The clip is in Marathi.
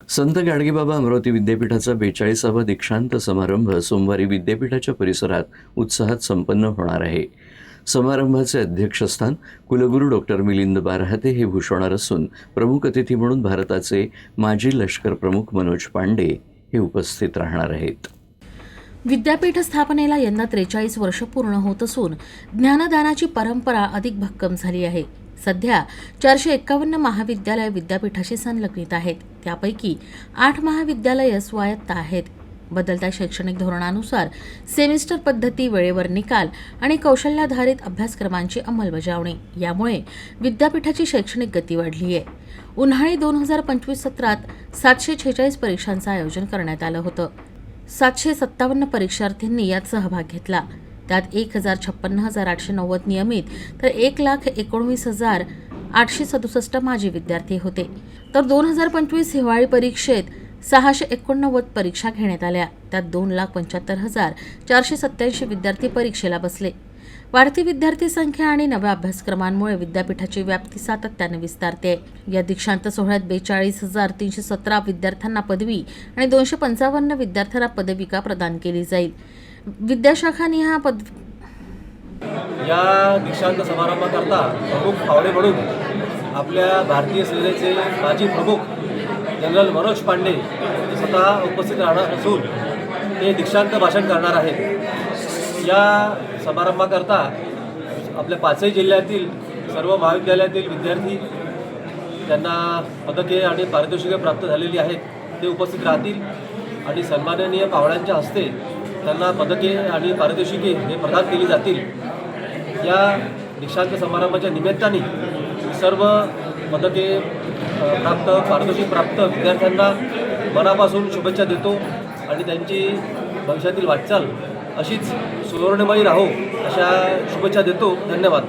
संत गाडगेबाबा अमरावती विद्यापीठाचा 42वा दीक्षांत समारंभ सोमवारी विद्यापीठाच्या परिसरात उत्साहात संपन्न होणार आहे। समारंभाचे अध्यक्षस्थान कुलगुरू डॉक्टर मिलिंद बारहाते हे भूषवणार असून प्रमुख अतिथी म्हणून भारताचे माजी लष्कर प्रमुख मनोज पांडे हे उपस्थित राहणार आहेत। विद्यापीठ स्थापनेला यंदा 43 वर्ष पूर्ण होत असून ज्ञानदानाची परंपरा अधिक भक्कम झाली आहे। सध्या 451 महाविद्यालय विद्यापीठाशी संलग्नित आहेत। त्यापैकी 8 महाविद्यालये स्वायत्त आहेत। बदलत्या शैक्षणिक धोरणानुसार सेमिस्टर पद्धती, वेळेवर निकाल आणि कौशल्याधारित अभ्यासक्रमांची अंमलबजावणी यामुळे विद्यापीठाची शैक्षणिक गती वाढली आहे। उन्हाळी 2025 सत्रात 746 परीक्षांचं आयोजन करण्यात आलं होतं। 757 परीक्षार्थींनी यात सहभाग घेतला। त्यात 1,56,890 नियमित तर 1,19,867 माजी विद्यार्थी होते। तर 2025 हिवाळी परीक्षेत 689 परीक्षा घेण्यात आल्या। त्यात 2,75,487 विद्यार्थी परीक्षेला बसले। वाढती विद्यार्थी संख्या आणि नव्या अभ्यासक्रमांमुळे विद्यापीठाची व्याप्ती सातत्याने विस्तारते। या दीक्षांत सोहळ्यात 42,317 विद्यार्थ्यांना पदवी आणि 255 विद्यार्थ्यांना पदविका प्रदान केली जाईल। विद्याशाखानिहाय या दीक्षांत समारंभाकरता प्रमुख पाहुणे म्हणून आपल्या भारतीय सेनेचे माजी प्रमुख जनरल मनोज पांडे स्वतः उपस्थित राहणार असून ते दीक्षांत भाषण करणार आहेत। या समारंभाकरता आपल्या 5ही जिल्ह्यातील सर्व महाविद्यालयातील विद्यार्थी त्यांना पदके आणि पारितोषिके प्राप्त झालेली आहेत ते उपस्थित राहतील आणि सन्माननीय पाहुण्यांच्या हस्ते त्यांना पदके आणि पारितोषिके हे प्रदान केली जातील। या दीक्षांत समारंभाच्या निमित्ताने सर्व पदके प्राप्त पारितोषिक प्राप्त विद्यार्थ्यांना मनापासून शुभेच्छा देतो आणि त्यांची भविष्यातील वाटचाल अशीच सुवर्णमयी राहो अशा शुभेच्छा देतो। धन्यवाद।